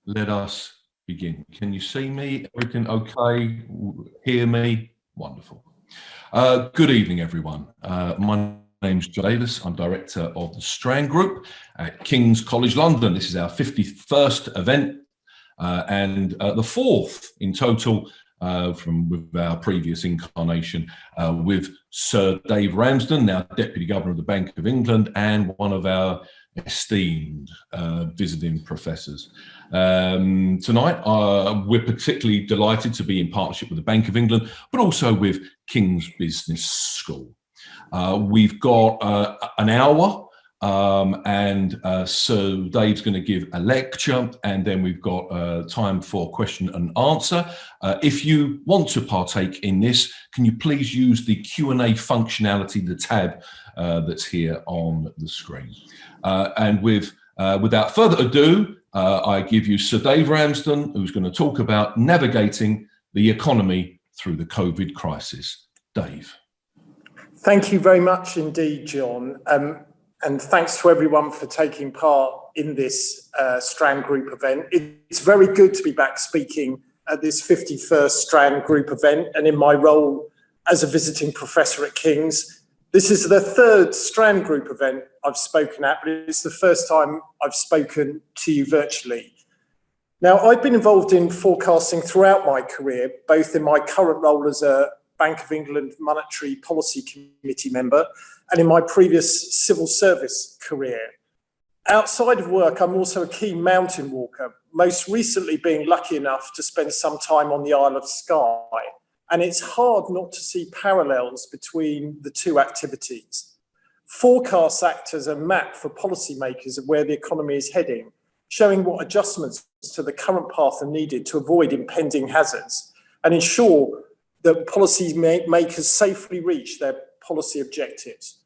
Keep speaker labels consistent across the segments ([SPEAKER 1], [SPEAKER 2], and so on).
[SPEAKER 1] let us begin. Can you see me? Everything okay? Hear me? Wonderful. Good evening, everyone. My name's John Davis. I'm director of the Strand Group at King's College London. This is our 51st event and the fourth in total with our previous incarnation with Sir Dave Ramsden, now Deputy Governor of the Bank of England and one of our esteemed visiting professors. Tonight, we're particularly delighted to be in partnership with the Bank of England, but also with King's Business School. We've got an hour and so Dave's going to give a lecture, and then we've got time for question and answer. If you want to partake in this, can you please use the Q&A functionality, the tab that's here on the screen. And without further ado, I give you Sir Dave Ramsden, who's going to talk about navigating the economy through the COVID crisis. Dave.
[SPEAKER 2] Thank you very much indeed, John. And thanks to everyone for taking part in this Strand Group event. It's very good to be back speaking at this 51st Strand Group event, and in my role as a visiting professor at King's. This is the third Strand Group event I've spoken at, but it's the first time I've spoken to you virtually. Now, I've been involved in forecasting throughout my career, both in my current role as a Bank of England Monetary Policy Committee member and in my previous civil service career. Outside of work, I'm also a keen mountain walker, most recently being lucky enough to spend some time on the Isle of Skye. And it's hard not to see parallels between the two activities. Forecasts act as a map for policymakers of where the economy is heading, showing what adjustments to the current path are needed to avoid impending hazards and ensure that policy makers safely reach their policy objectives.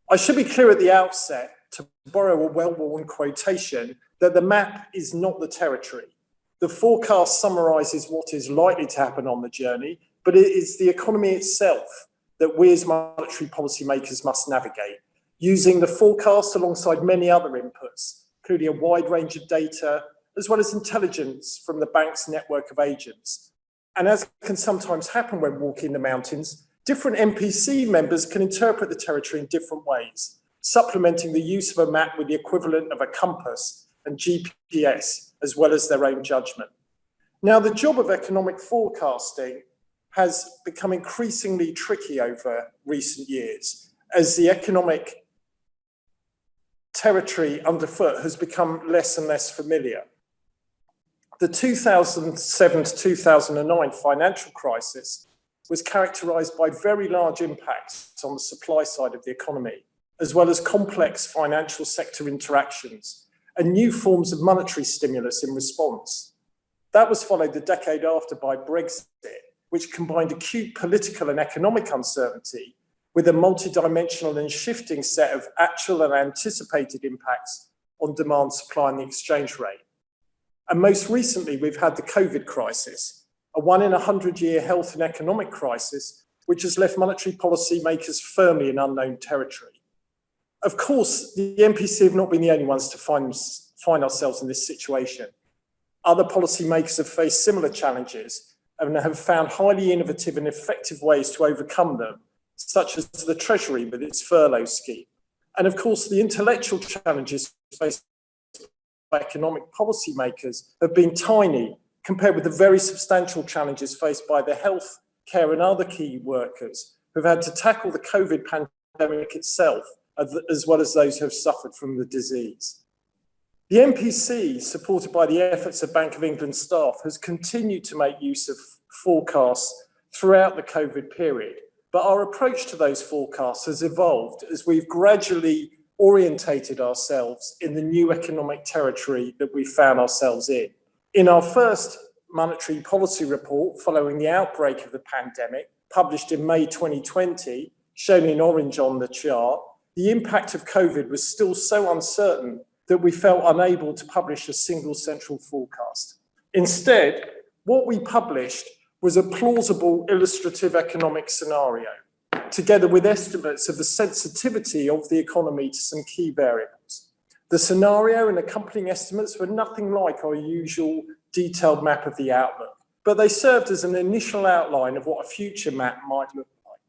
[SPEAKER 2] I should be clear at the outset, to borrow a well-worn quotation, that the map is not the territory. The forecast summarises what is likely to happen on the journey, but it is the economy itself that we as monetary policymakers must navigate, using the forecast alongside many other inputs, including a wide range of data, as well as intelligence from the bank's network of agents. And as can sometimes happen when walking the mountains, different MPC members can interpret the territory in different ways, supplementing the use of a map with the equivalent of a compass and GPS, as well as their own judgment. Now, the job of economic forecasting has become increasingly tricky over recent years as the economic territory underfoot has become less and less familiar. The 2007 to 2009 financial crisis was characterised by very large impacts on the supply side of the economy, as well as complex financial sector interactions and new forms of monetary stimulus in response. That was followed the decade after by Brexit, which combined acute political and economic uncertainty with a multidimensional and shifting set of actual and anticipated impacts on demand, supply and the exchange rate. And most recently, we've had the COVID crisis, a 1 in 100-year health and economic crisis, which has left monetary policy makers firmly in unknown territory. Of course, the MPC have not been the only ones to find ourselves in this situation. Other policymakers have faced similar challenges and have found highly innovative and effective ways to overcome them, such as the Treasury with its furlough scheme. And of course, the intellectual challenges faced by economic policymakers have been tiny compared with the very substantial challenges faced by the health care and other key workers who've had to tackle the COVID pandemic itself, as well as those who have suffered from the disease. The MPC, supported by the efforts of Bank of England staff, has continued to make use of forecasts throughout the COVID period, but our approach to those forecasts has evolved as we've gradually orientated ourselves in the new economic territory that we found ourselves in. In our first monetary policy report following the outbreak of the pandemic, published in May 2020, shown in orange on the chart, the impact of COVID was still so uncertain that we felt unable to publish a single central forecast. Instead, what we published was a plausible illustrative economic scenario, together with estimates of the sensitivity of the economy to some key variables. The scenario and accompanying estimates were nothing like our usual detailed map of the outlook, but they served as an initial outline of what a future map might look like.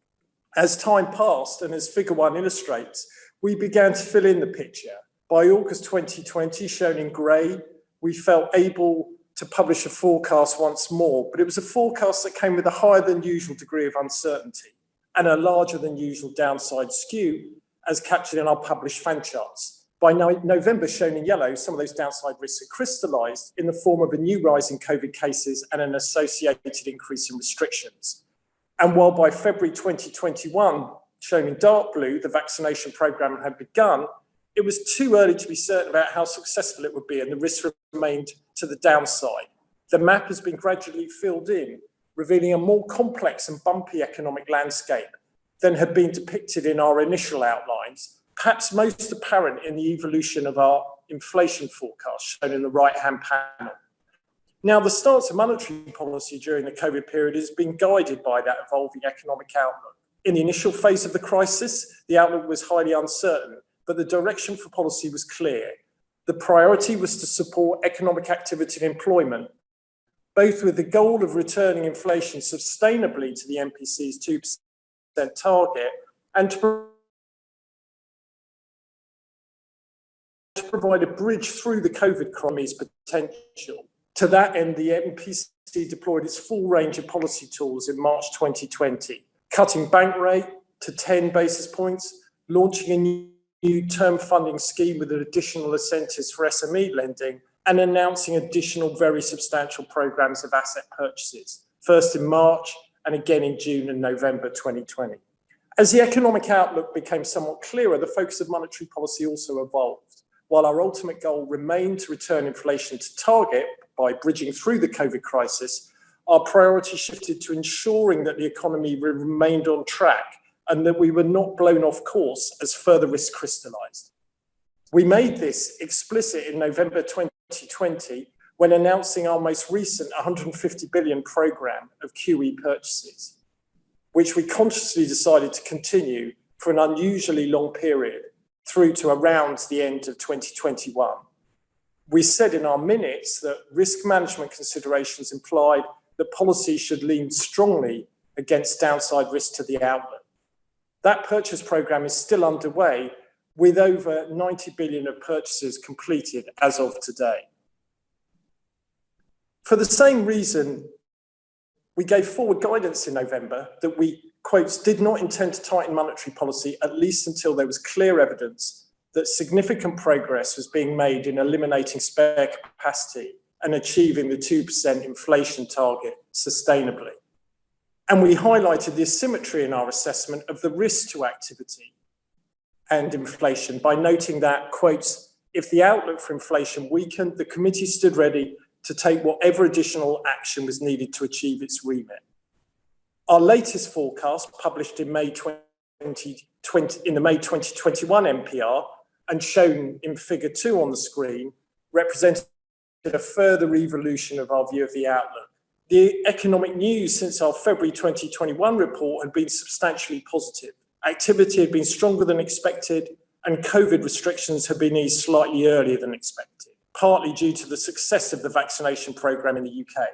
[SPEAKER 2] As time passed, and as Figure 1 illustrates, we began to fill in the picture. By August 2020, shown in grey, we felt able to publish a forecast once more, but it was a forecast that came with a higher than usual degree of uncertainty and a larger than usual downside skew, as captured in our published fan charts. By November, shown in yellow, some of those downside risks had crystallised in the form of a new rise in COVID cases and an associated increase in restrictions. And while by February 2021, shown in dark blue, the vaccination programme had begun, it was too early to be certain about how successful it would be, and the risks remained to the downside. The map has been gradually filled in, revealing a more complex and bumpy economic landscape than had been depicted in our initial outlines, perhaps most apparent in the evolution of our inflation forecast, shown in the right-hand panel. Now, the stance of monetary policy during the COVID period has been guided by that evolving economic outlook. In the initial phase of the crisis, the outlook was highly uncertain, but the direction for policy was clear. The priority was to support economic activity and employment, both with the goal of returning inflation sustainably to the MPC's 2% target and to provide a bridge through the COVID economy's potential. To that end, the MPC deployed its full range of policy tools in March 2020, cutting bank rate to 10 basis points, launching a new term funding scheme with additional incentives for SME lending, and announcing additional very substantial programs of asset purchases, first in March and again in June and November 2020. As the economic outlook became somewhat clearer, the focus of monetary policy also evolved. While our ultimate goal remained to return inflation to target by bridging through the COVID crisis, our priority shifted to ensuring that the economy remained on track and that we were not blown off course as further risks crystallised. We made this explicit in November 2020 when announcing our most recent 150 billion programme of QE purchases, which we consciously decided to continue for an unusually long period through to around the end of 2021. We said in our minutes that risk management considerations implied that policy should lean strongly against downside risk to the outlook. That purchase programme is still underway, with over 90 billion of purchases completed as of today. For the same reason, we gave forward guidance in November that we, quotes, did not intend to tighten monetary policy, at least until there was clear evidence that significant progress was being made in eliminating spare capacity and achieving the 2% inflation target sustainably. And we highlighted the asymmetry in our assessment of the risk to activity and inflation by noting that, quotes, if the outlook for inflation weakened, the committee stood ready to take whatever additional action was needed to achieve its remit. Our latest forecast, published in May 2020, in the May 2021 MPR and shown in Figure 2 on the screen, represented a further evolution of our view of the outlook. The economic news since our February 2021 report had been substantially positive. Activity had been stronger than expected, and COVID restrictions had been eased slightly earlier than expected, partly due to the success of the vaccination programme in the UK.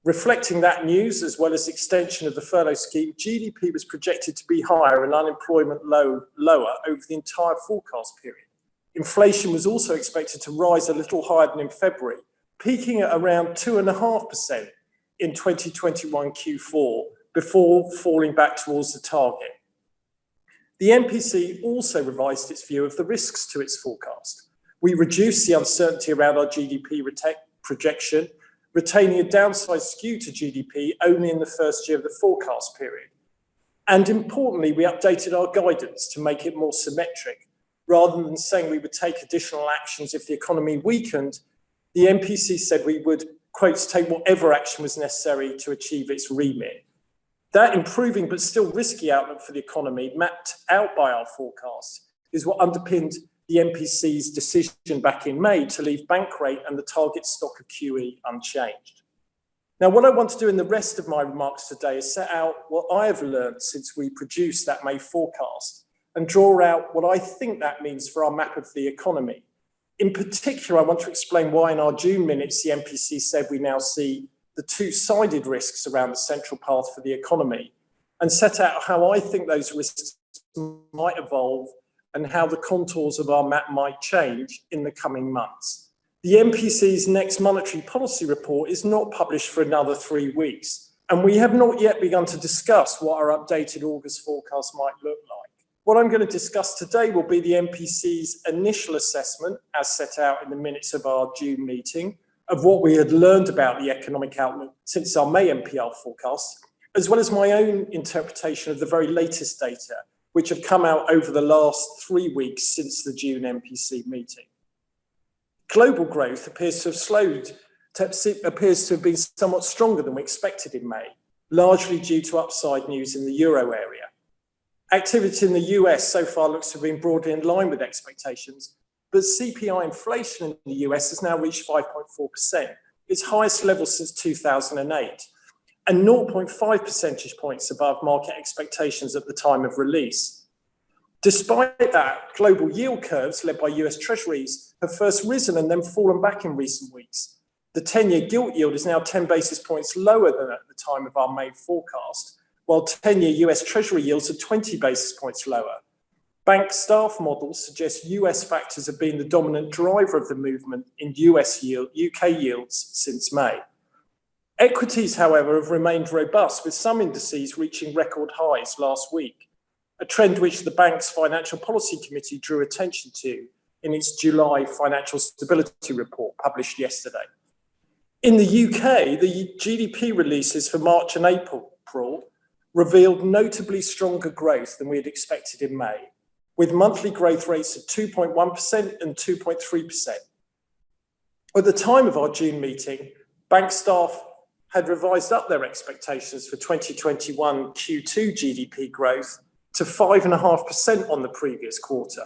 [SPEAKER 2] Reflecting that news, as well as the extension of the furlough scheme, GDP was projected to be higher and unemployment lower over the entire forecast period. Inflation was also expected to rise a little higher than in February, peaking at around 2.5% in 2021 Q4, before falling back towards the target. The MPC also revised its view of the risks to its forecast. We reduced the uncertainty around our GDP projection, retaining a downside skew to GDP only in the first year of the forecast period. And importantly, we updated our guidance to make it more symmetric. Rather than saying we would take additional actions if the economy weakened, the MPC said we would, quotes, take whatever action was necessary to achieve its remit. That improving but still risky outlook for the economy, mapped out by our forecast, is what underpinned the MPC's decision back in May to leave bank rate and the target stock of QE unchanged. Now, what I want to do in the rest of my remarks today is set out what I have learned since we produced that May forecast and draw out what I think that means for our map of the economy, In particular, I want to explain why in our June minutes, the MPC said we now see the two-sided risks around the central path for the economy, and set out how I think those risks might evolve and how the contours of our map might change in the coming months. The MPC's next monetary policy report is not published for another 3 weeks, and we have not yet begun to discuss what our updated August forecast might look like. What I'm going to discuss today will be the MPC's initial assessment, as set out in the minutes of our June meeting, of what we had learned about the economic outlook since our May MPR forecast, as well as my own interpretation of the very latest data, which have come out over the last 3 weeks since the June MPC meeting. Global growth appears to have slowed, appears to have been somewhat stronger than we expected in May, largely due to upside news in the euro area. Activity in the US so far looks to have been broadly in line with expectations, but CPI inflation in the US has now reached 5.4%, its highest level since 2008, and 0.5 percentage points above market expectations at the time of release. Despite that, global yield curves led by US Treasuries have first risen and then fallen back in recent weeks. The 10-year gilt yield is now 10 basis points lower than at the time of our May forecast, while 10-year US Treasury yields are 20 basis points lower. Bank staff models suggest US factors have been the dominant driver of the movement in UK yields since May. Equities, however, have remained robust, with some indices reaching record highs last week, a trend which the bank's Financial Policy Committee drew attention to in its July Financial Stability Report published yesterday. In the UK, the GDP releases for March and April revealed notably stronger growth than we had expected in May, with monthly growth rates of 2.1% and 2.3%. At the time of our June meeting, bank staff had revised up their expectations for 2021 Q2 GDP growth to 5.5% on the previous quarter,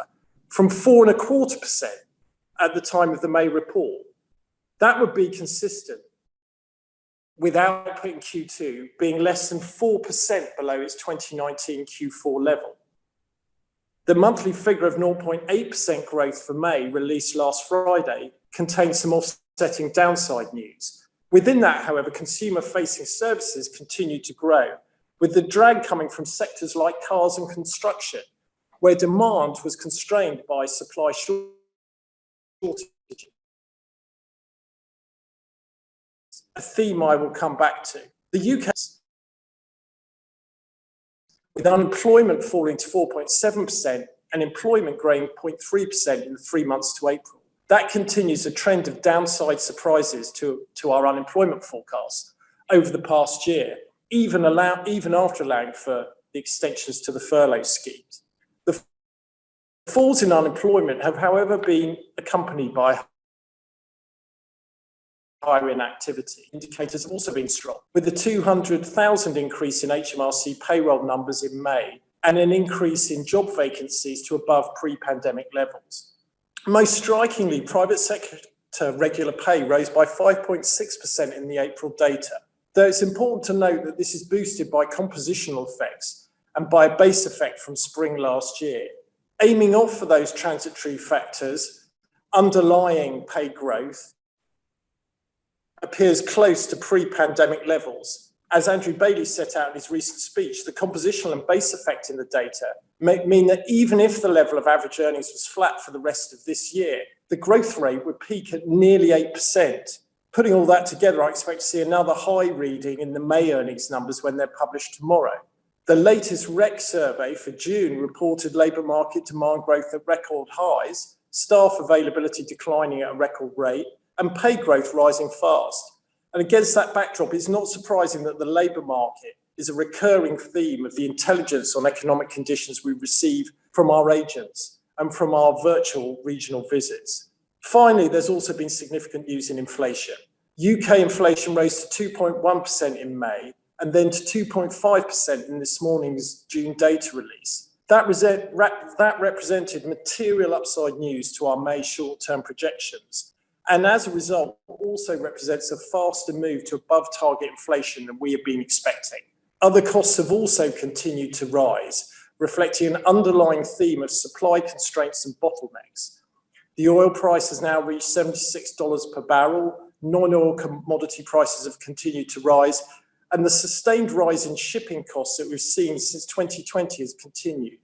[SPEAKER 2] from 4.25% at the time of the May report. That would be consistent with output in Q2 being less than 4% below its 2019 Q4 level. The monthly figure of 0.8% growth for May, released last Friday, contains some offsetting downside news. Within that, however, consumer-facing services continue to grow, with the drag coming from sectors like cars and construction, where demand was constrained by supply shortages. A theme I will come back to. The UK, with unemployment falling to 4.7% and employment growing 0.3% in the 3 months to April. That continues a trend of downside surprises to our unemployment forecast over the past year, even after allowing for the extensions to the furlough schemes. The falls in unemployment have, however, been accompanied by higher inactivity. Indicators have also been strong, with the 200,000 increase in HMRC payroll numbers in May and an increase in job vacancies to above pre-pandemic levels. Most strikingly, private sector regular pay rose by 5.6% in the April data, though it's important to note that this is boosted by compositional effects and by a base effect from spring last year. Aiming off for those transitory factors, underlying pay growth appears close to pre-pandemic levels. As Andrew Bailey set out in his recent speech, the compositional and base effect in the data mean that even if the level of average earnings was flat for the rest of this year, the growth rate would peak at nearly 8%. Putting all that together, I expect to see another high reading in the May earnings numbers when they're published tomorrow. The latest REC survey for June reported labour market demand growth at record highs, staff availability declining at a record rate, and pay growth rising fast. And against that backdrop, it's not surprising that the labour market is a recurring theme of the intelligence on economic conditions we receive from our agents and from our virtual regional visits. Finally, there's also been significant news in inflation. UK inflation rose to 2.1% in May and then to 2.5% in this morning's June data release. That represented material upside news to our May short-term projections, and as a result, also represents a faster move to above target inflation than we have been expecting. Other costs have also continued to rise, reflecting an underlying theme of supply constraints and bottlenecks. The oil price has now reached $76 per barrel. Non-oil commodity prices have continued to rise, and the sustained rise in shipping costs that we've seen since 2020 has continued.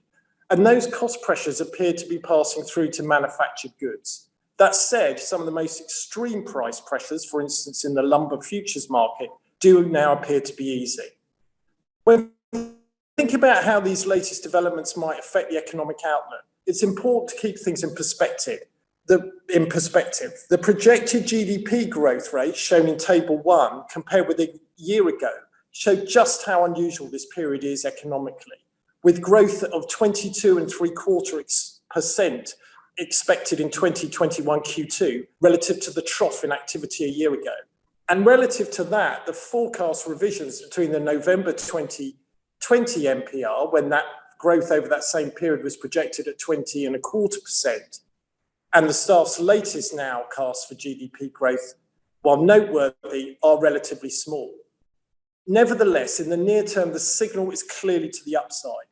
[SPEAKER 2] And those cost pressures appear to be passing through to manufactured goods. That said, some of the most extreme price pressures, for instance, in the lumber futures market, do now appear to be easing. When we think about how these latest developments might affect the economic outlook, it's important to keep things in perspective. The projected GDP growth rate shown in Table 1 compared with a year ago showed just how unusual this period is economically, with growth of 22.75% expected in 2021 Q2 relative to the trough in activity a year ago. And relative to that, the forecast revisions between the November 2020 MPR, when that growth over that same period was projected at 20.25%, and the staff's latest nowcast for GDP growth, while noteworthy, are relatively small. Nevertheless, in the near term, the signal is clearly to the upside.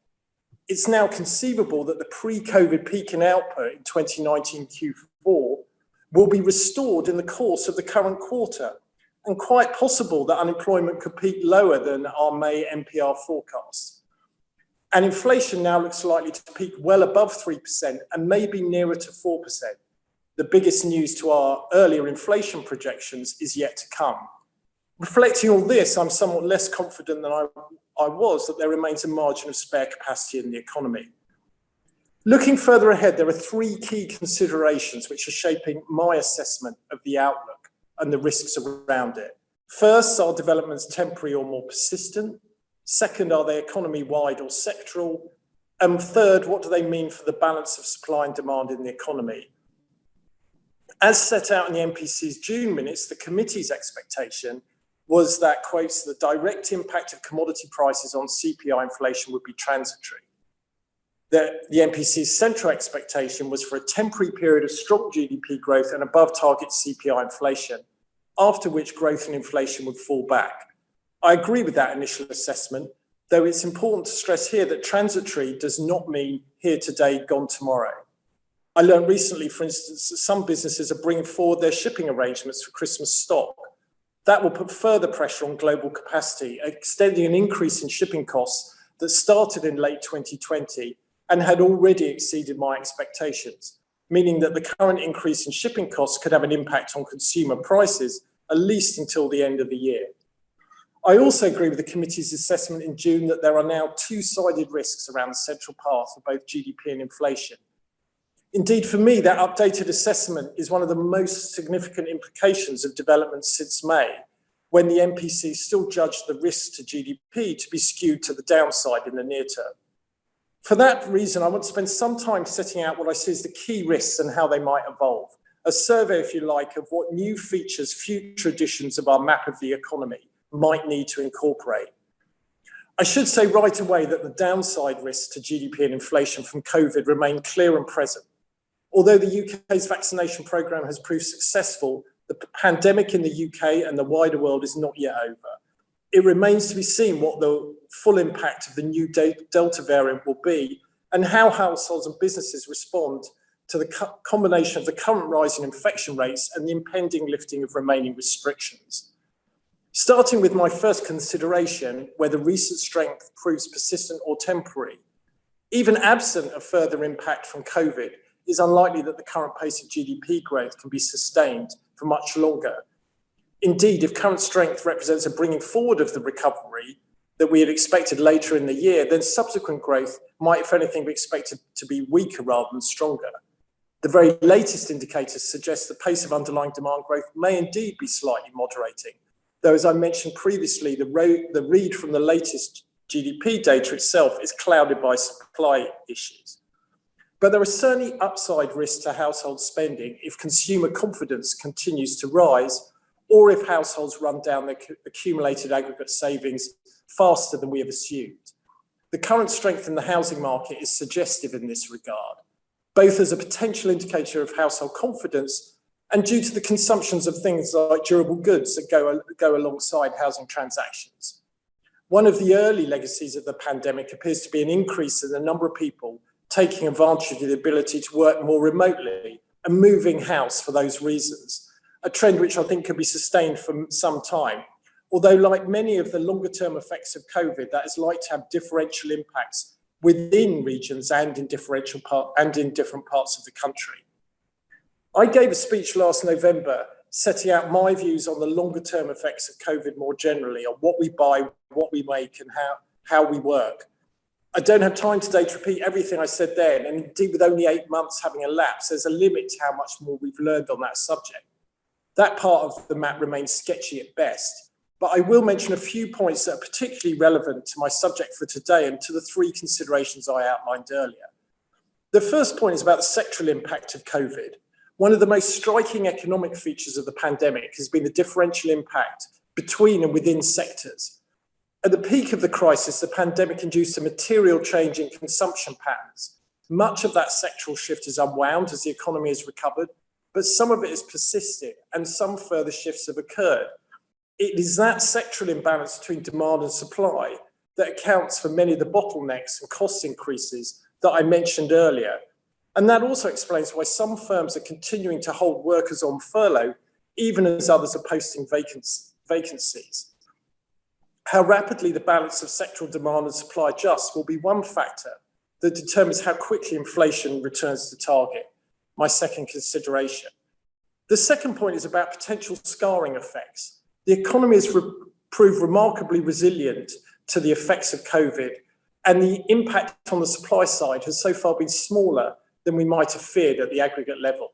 [SPEAKER 2] It's now conceivable that the pre-COVID peak in output in 2019 Q4 will be restored in the course of the current quarter, and quite possible that unemployment could peak lower than our May MPR forecast. And inflation now looks likely to peak well above 3% and maybe nearer to 4%. The biggest news to our earlier inflation projections is yet to come. Reflecting on this, I'm somewhat less confident than I was that there remains a margin of spare capacity in the economy. Looking further ahead, there are three key considerations which are shaping my assessment of the outlook and the risks around it. First, are developments temporary or more persistent? Second, are they economy-wide or sectoral? And third, what do they mean for the balance of supply and demand in the economy? As set out in the MPC's June minutes, the committee's expectation was that, quotes, the direct impact of commodity prices on CPI inflation would be transitory. The MPC's central expectation was for a temporary period of strong GDP growth and above target CPI inflation, after which growth and inflation would fall back. I agree with that initial assessment, though it's important to stress here that transitory does not mean here today, gone tomorrow. I learned recently, for instance, that some businesses are bringing forward their shipping arrangements for Christmas stock. That will put further pressure on global capacity, extending an increase in shipping costs that started in late 2020 and had already exceeded my expectations, meaning that the current increase in shipping costs could have an impact on consumer prices, at least until the end of the year. I also agree with the committee's assessment in June that there are now two-sided risks around the central path for both GDP and inflation. Indeed, for me, that updated assessment is one of the most significant implications of developments since May, when the MPC still judged the risks to GDP to be skewed to the downside in the near term. For that reason, I want to spend some time setting out what I see as the key risks and how they might evolve. A survey, if you like, of what new features future editions of our map of the economy might need to incorporate. I should say right away that the downside risks to GDP and inflation from COVID remain clear and present. Although the UK's vaccination programme has proved successful, the pandemic in the UK and the wider world is not yet over. It remains to be seen what the full impact of the new Delta variant will be and how households and businesses respond to the combination of the current rise in infection rates and the impending lifting of remaining restrictions. Starting with my first consideration, whether recent strength proves persistent or temporary, even absent a further impact from COVID, it's unlikely that the current pace of GDP growth can be sustained for much longer. Indeed, if current strength represents a bringing forward of the recovery that we had expected later in the year, then subsequent growth might, if anything, be expected to be weaker rather than stronger. The very latest indicators suggest the pace of underlying demand growth may indeed be slightly moderating, though, as I mentioned previously, the read from the latest GDP data itself is clouded by supply issues. But there are certainly upside risks to household spending if consumer confidence continues to rise, or if households run down their accumulated aggregate savings faster than we have assumed. The current strength in the housing market is suggestive in this regard, both as a potential indicator of household confidence and due to the consumptions of things like durable goods that go alongside housing transactions. One of the early legacies of the pandemic appears to be an increase in the number of people taking advantage of the ability to work more remotely and moving house for those reasons, a trend which I think could be sustained for some time. Although, like many of the longer term effects of COVID, that is like to have differential impacts within regions and in different parts of the country. I gave a speech last November setting out my views on the longer term effects of COVID more generally, on what we buy, what we make, and how we work. I don't have time today to repeat everything I said then, and indeed with only 8 months having elapsed, there's a limit to how much more we've learned on that subject. That part of the map remains sketchy at best, but I will mention a few points that are particularly relevant to my subject for today and to the three considerations I outlined earlier. The first point is about the sectoral impact of COVID. One of the most striking economic features of the pandemic has been the differential impact between and within sectors. At the peak of the crisis, the pandemic induced a material change in consumption patterns. Much of that sectoral shift is unwound as the economy has recovered, but some of it has persisted and some further shifts have occurred. It is that sectoral imbalance between demand and supply that accounts for many of the bottlenecks and cost increases that I mentioned earlier. And that also explains why some firms are continuing to hold workers on furlough, even as others are posting vacancies. How rapidly the balance of sectoral demand and supply adjusts will be one factor that determines how quickly inflation returns to target, my second consideration. The second point is about potential scarring effects. The economy has proved remarkably resilient to the effects of COVID, and the impact on the supply side has so far been smaller than we might have feared at the aggregate level.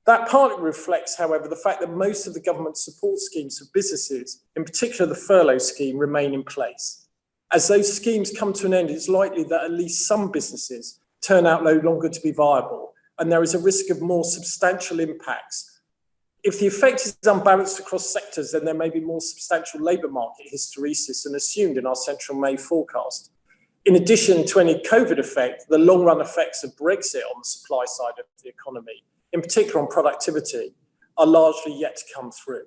[SPEAKER 2] That partly reflects, however, the fact that most of the government support schemes for businesses, in particular the furlough scheme, remain in place. As those schemes come to an end, it's likely that at least some businesses turn out no longer to be viable, and there is a risk of more substantial impacts. If the effect is unbalanced across sectors, then there may be more substantial labour market hysteresis than assumed in our central May forecast. In addition to any COVID effect, the long-run effects of Brexit on the supply side of the economy, in particular on productivity, are largely yet to come through.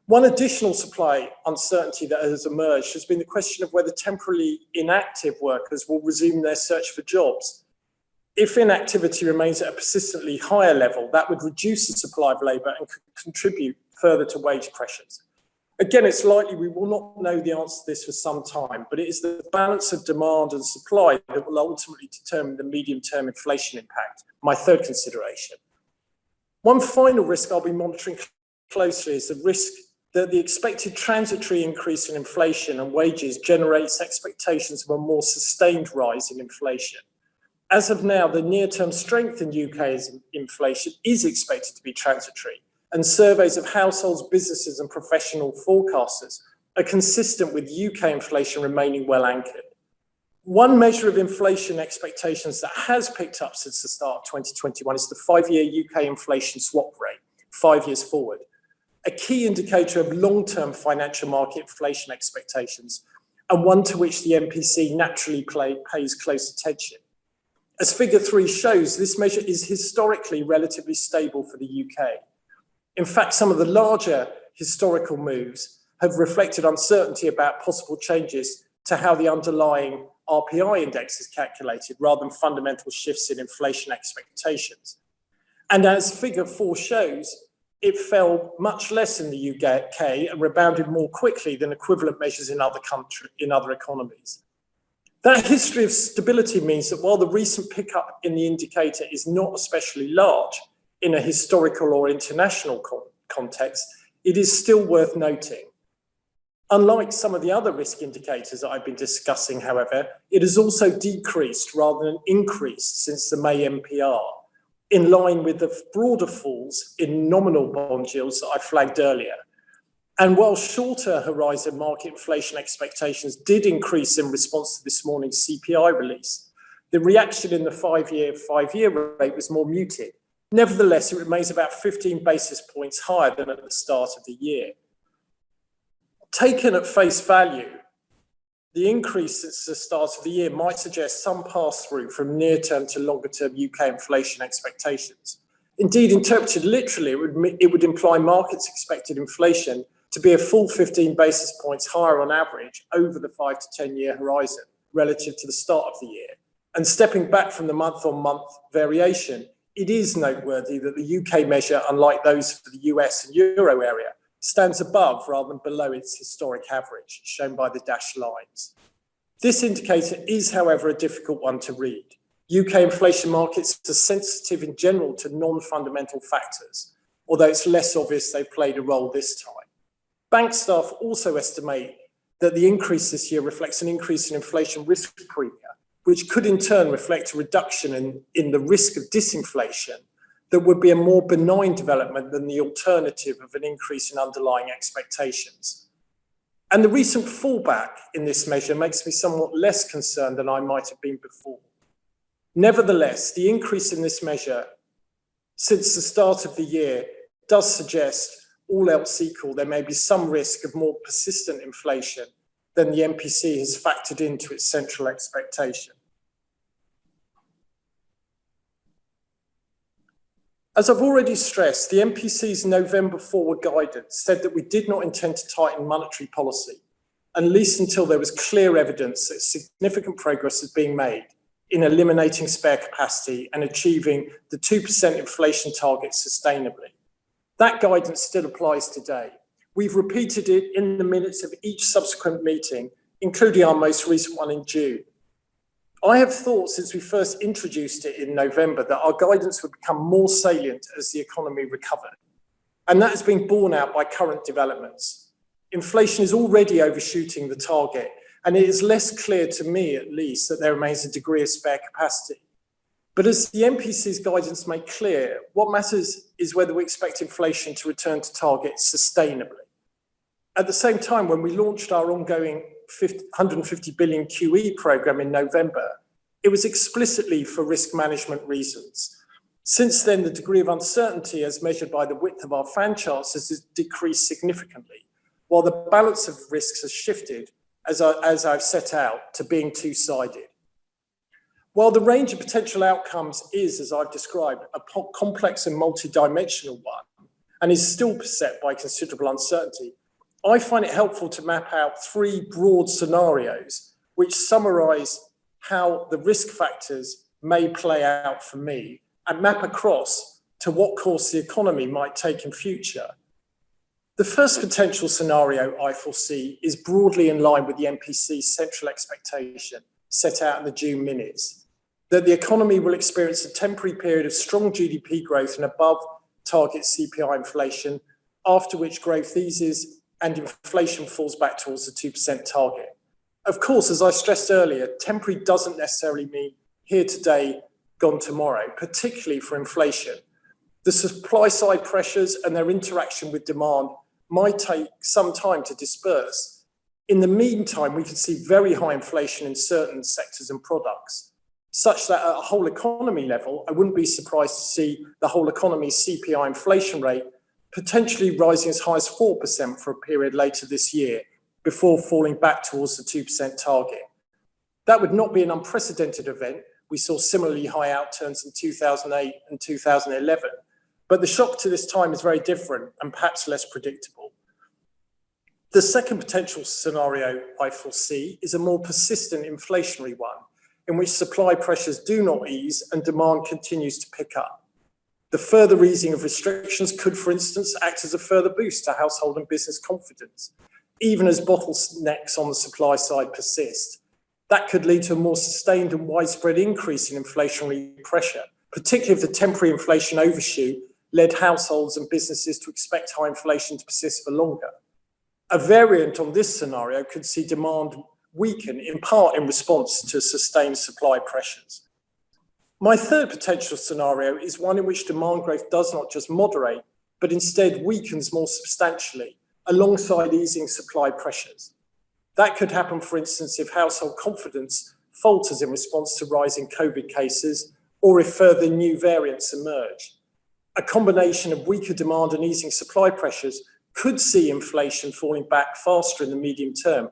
[SPEAKER 2] One additional supply uncertainty that has emerged has been the question of whether temporarily inactive workers will resume their search for jobs. If inactivity remains at a persistently higher level, that would reduce the supply of labour and could contribute further to wage pressures. Again, it's likely we will not know the answer to this for some time, but it is the balance of demand and supply that will ultimately determine the medium-term inflation impact, my third consideration. One final risk I'll be monitoring closely is the risk that the expected transitory increase in inflation and wages generates expectations of a more sustained rise in inflation. As of now, the near-term strength in UK's inflation is expected to be transitory, and surveys of households, businesses and professional forecasters are consistent with UK inflation remaining well anchored. One measure of inflation expectations that has picked up since the start of 2021 is the 5-year UK inflation swap rate, 5 years forward, a key indicator of long-term financial market inflation expectations, and one to which the MPC naturally pays close attention. As figure 3 shows, this measure is historically relatively stable for the UK. In fact, some of the larger historical moves have reflected uncertainty about possible changes to how the underlying RPI index is calculated rather than fundamental shifts in inflation expectations. And as figure 4 shows, it fell much less in the UK and rebounded more quickly than equivalent measures in other economies. That history of stability means that while the recent pickup in the indicator is not especially large in a historical or international context, it is still worth noting. Unlike some of the other risk indicators that I've been discussing, however, it has also decreased rather than increased since the May MPR, in line with the broader falls in nominal bond yields that I flagged earlier. And while shorter horizon market inflation expectations did increase in response to this morning's CPI release, the reaction in the five-year rate was more muted. Nevertheless, it remains about 15 basis points higher than at the start of the year. Taken at face value, the increase since the start of the year might suggest some pass-through from near-term to longer-term UK inflation expectations. Indeed, interpreted literally, it would imply markets expected inflation to be a full 15 basis points higher on average over the 5 to 10 year horizon relative to the start of the year. And stepping back from the month-on-month variation, it is noteworthy that the UK measure, unlike those for the US and Euro area, stands above rather than below its historic average, shown by the dashed lines. This indicator is, however, a difficult one to read. UK inflation markets are sensitive in general to non-fundamental factors, although it's less obvious they've played a role this time. Bank staff also estimate that the increase this year reflects an increase in inflation risk premia, which could in turn reflect a reduction in the risk of disinflation that would be a more benign development than the alternative of an increase in underlying expectations. And the recent fallback in this measure makes me somewhat less concerned than I might have been before. Nevertheless, the increase in this measure since the start of the year does suggest, all else equal, there may be some risk of more persistent inflation than the MPC has factored into its central expectation. As I've already stressed, the MPC's November forward guidance said that we did not intend to tighten monetary policy, at least until there was clear evidence that significant progress is being made in eliminating spare capacity and achieving the 2% inflation target sustainably. That guidance still applies today. We've repeated it in the minutes of each subsequent meeting, including our most recent one in June. I have thought since we first introduced it in November that our guidance would become more salient as the economy recovered. And that has been borne out by current developments. Inflation is already overshooting the target, and it is less clear to me, at least, that there remains a degree of spare capacity. But as the MPC's guidance made clear, what matters is whether we expect inflation to return to target sustainably. At the same time, when we launched our ongoing 150 billion QE program in November, it was explicitly for risk management reasons. Since then, the degree of uncertainty as measured by the width of our fan charts has decreased significantly, while the balance of risks has shifted, as I've set out, to being two-sided. While the range of potential outcomes is, as I've described, a complex and multidimensional one, and is still beset by considerable uncertainty, I find it helpful to map out three broad scenarios which summarize how the risk factors may play out for me and map across to what course the economy might take in future. The first potential scenario I foresee is broadly in line with the MPC's central expectation set out in the June minutes, that the economy will experience a temporary period of strong GDP growth and above target CPI inflation, after which growth eases and inflation falls back towards the 2% target. Of course, as I stressed earlier, temporary doesn't necessarily mean here today, gone tomorrow, particularly for inflation. The supply side pressures and their interaction with demand might take some time to disperse. In the meantime, we could see very high inflation in certain sectors and products, such that at a whole economy level, I wouldn't be surprised to see the whole economy's CPI inflation rate potentially rising as high as 4% for a period later this year, before falling back towards the 2% target. That would not be an unprecedented event. We saw similarly high outturns in 2008 and 2011, but the shock to this time is very different and perhaps less predictable. The second potential scenario I foresee is a more persistent inflationary one, in which supply pressures do not ease and demand continues to pick up. The further easing of restrictions could, for instance, act as a further boost to household and business confidence, even as bottlenecks on the supply side persist. That could lead to a more sustained and widespread increase in inflationary pressure, particularly if the temporary inflation overshoot led households and businesses to expect high inflation to persist for longer. A variant on this scenario could see demand weaken, in part in response to sustained supply pressures. My third potential scenario is one in which demand growth does not just moderate, but instead weakens more substantially alongside easing supply pressures. That could happen, for instance, if household confidence falters in response to rising COVID cases or if further new variants emerge. A combination of weaker demand and easing supply pressures could see inflation falling back faster in the medium term,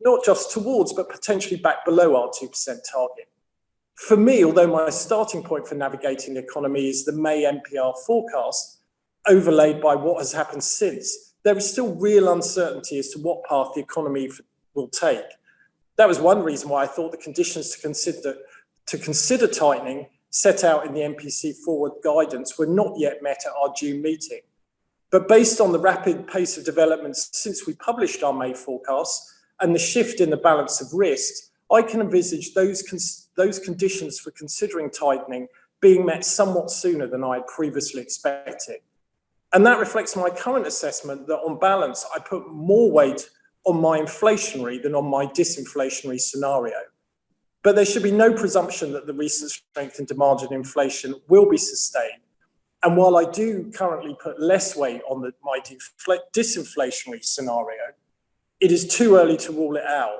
[SPEAKER 2] not just towards, but potentially back below our 2% target. For me, although my starting point for navigating the economy is the May NPR forecast, overlaid by what has happened since, there is still real uncertainty as to what path the economy will take. That was one reason why I thought the conditions to consider tightening set out in the MPC forward guidance were not yet met at our June meeting. But based on the rapid pace of developments since we published our May forecasts and the shift in the balance of risks, I can envisage those conditions for considering tightening being met somewhat sooner than I had previously expected. And that reflects my current assessment that on balance, I put more weight on my inflationary than on my disinflationary scenario. But there should be no presumption that the recent strength in demand and inflation will be sustained. And while I do currently put less weight on my disinflationary scenario, it is too early to rule it out.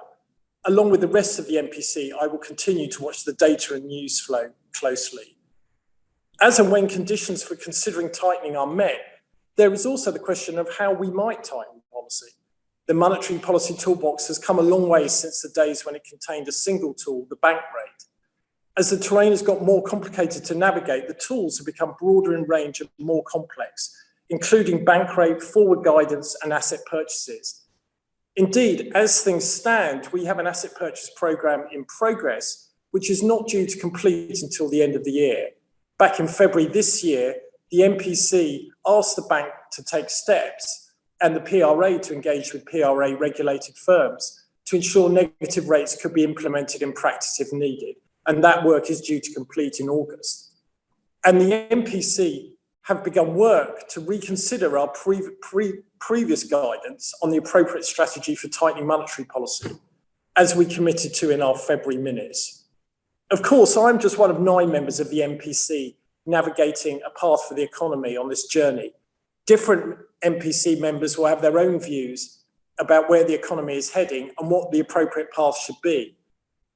[SPEAKER 2] Along with the rest of the MPC, I will continue to watch the data and news flow closely. As and when conditions for considering tightening are met, there is also the question of how we might tighten policy. The monetary policy toolbox has come a long way since the days when it contained a single tool, the bank rate. As the terrain has got more complicated to navigate, the tools have become broader in range and more complex, including bank rate, forward guidance, and asset purchases. Indeed, as things stand, we have an asset purchase programme in progress, which is not due to complete until the end of the year. Back in February this year, the MPC asked the bank to take steps and the PRA to engage with PRA regulated firms to ensure negative rates could be implemented in practice if needed. And that work is due to complete in August. And the MPC have begun work to reconsider our previous guidance on the appropriate strategy for tightening monetary policy, as we committed to in our February minutes. Of course, I'm just one of 9 members of the MPC navigating a path for the economy on this journey. Different MPC members will have their own views about where the economy is heading and what the appropriate path should be.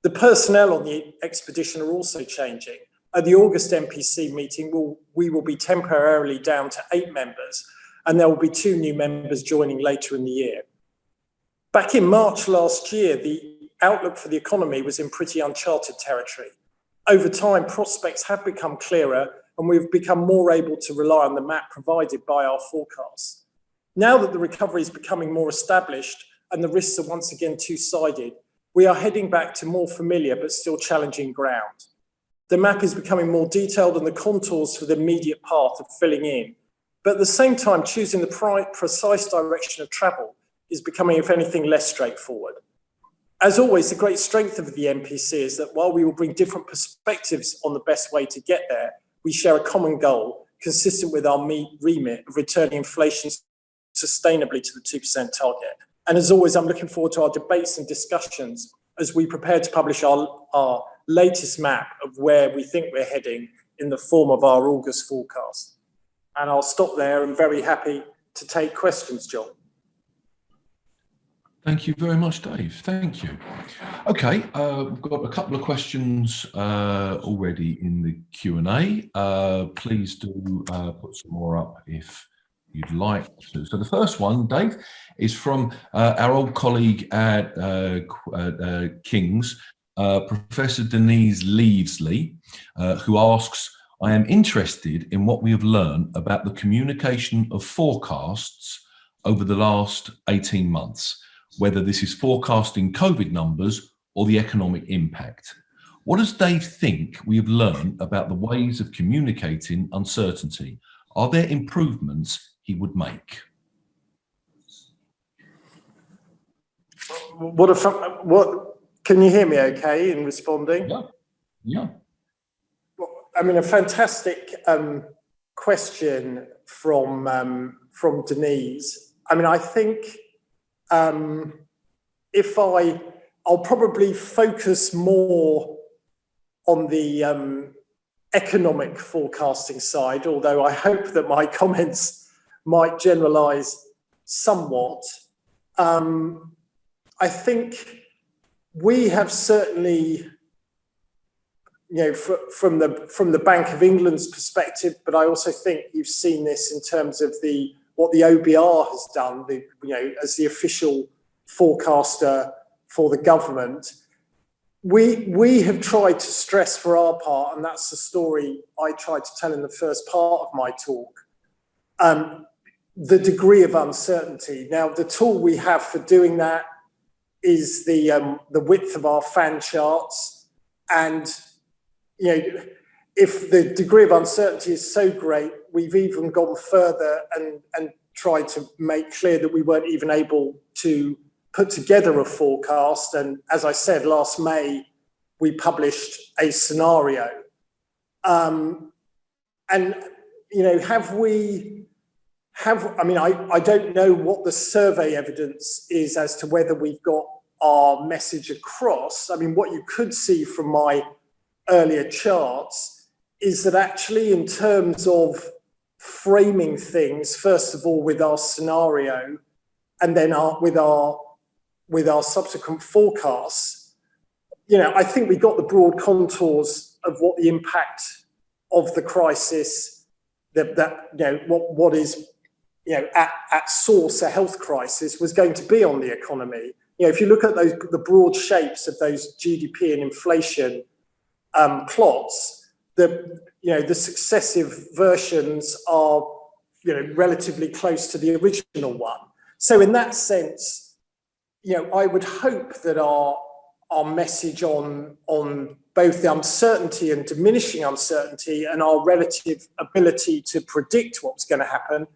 [SPEAKER 2] The personnel on the expedition are also changing. At the August MPC meeting, we will be temporarily down to 8 members, and there will be 2 new members joining later in the year. Back in March last year, the outlook for the economy was in pretty uncharted territory. Over time, prospects have become clearer, and we've become more able to rely on the map provided by our forecasts. Now that the recovery is becoming more established and the risks are once again two-sided, we are heading back to more familiar but still challenging ground. The map is becoming more detailed and the contours for the immediate path are filling in. But at the same time, choosing the precise direction of travel is becoming, if anything, less straightforward. As always, the great strength of the MPC is that while we will bring different perspectives on the best way to get there, we share a common goal consistent with our remit of returning inflation sustainably to the 2% target. And as always, I'm looking forward to our debates and discussions as we prepare to publish our latest map of where we think we're heading in the form of our August forecast. And I'll stop there. I'm very happy to take questions, John.
[SPEAKER 1] Thank you very much, Dave. Thank you. Okay, we've got a couple of questions already in the Q&A. Please do put some more up if you'd like to. So the first one, Dave, is from our old colleague at King's, Professor Denise Leavesley, who asks, I am interested in what we have learned about the communication of forecasts over the last 18 months, whether this is forecasting COVID numbers or the economic impact. What does Dave think we have learned about the ways of communicating uncertainty? Are there improvements he would make?
[SPEAKER 2] What can you hear me okay in responding?
[SPEAKER 1] Yeah.
[SPEAKER 2] I mean, a fantastic question from Denise. I mean, I think I'll probably focus more on the economic forecasting side, although I hope that my comments might generalize somewhat. I think we have certainly, from the Bank of England's perspective, but I also think you've seen this in terms of what the OBR has done, as the official forecaster for the government. We have tried to stress for our part, and that's the story I tried to tell in the first part of my talk, the degree of uncertainty. Now, the tool we have for doing that is the width of our fan charts, and if the degree of uncertainty is so great, we've even gone further and tried to make clear that we weren't even able to put together a forecast. And as I said, last May, we published a scenario. And, you know, I don't know what the survey evidence is as to whether we've got our message across. I mean, what you could see from my earlier charts is that actually in terms of framing things, first of all, with our scenario and then with our subsequent forecasts, you know, I think we got the broad contours of what the impact of the crisis, that you know, what is, you know, at source a health crisis was going to be on the economy. You know, if you look at the broad shapes of those GDP and inflation plots, the successive versions are, you know, relatively close to the original one. So in that sense, you know, I would hope that our message on both the uncertainty and diminishing uncertainty and our relative ability to predict what's going to happen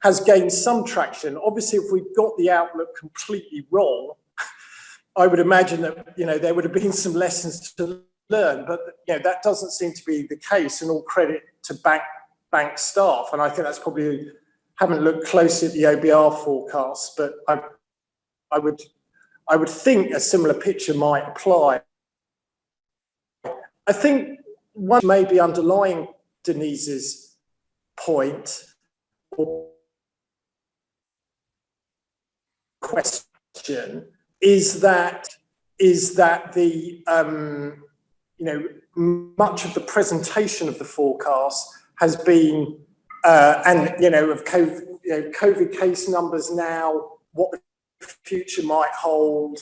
[SPEAKER 2] has gained some traction. Obviously, if we've got the outlook completely wrong, I would imagine that, you know, there would have been some lessons to learn, but, you know, that doesn't seem to be the case, and all credit to bank staff. And I think that's probably, haven't looked closely at the OBR forecast, but I would think a similar picture might apply. I think one maybe underlying Denise's point or question is that the you know, much of the presentation of the forecast has been and, you know, of COVID case numbers now, what the future might hold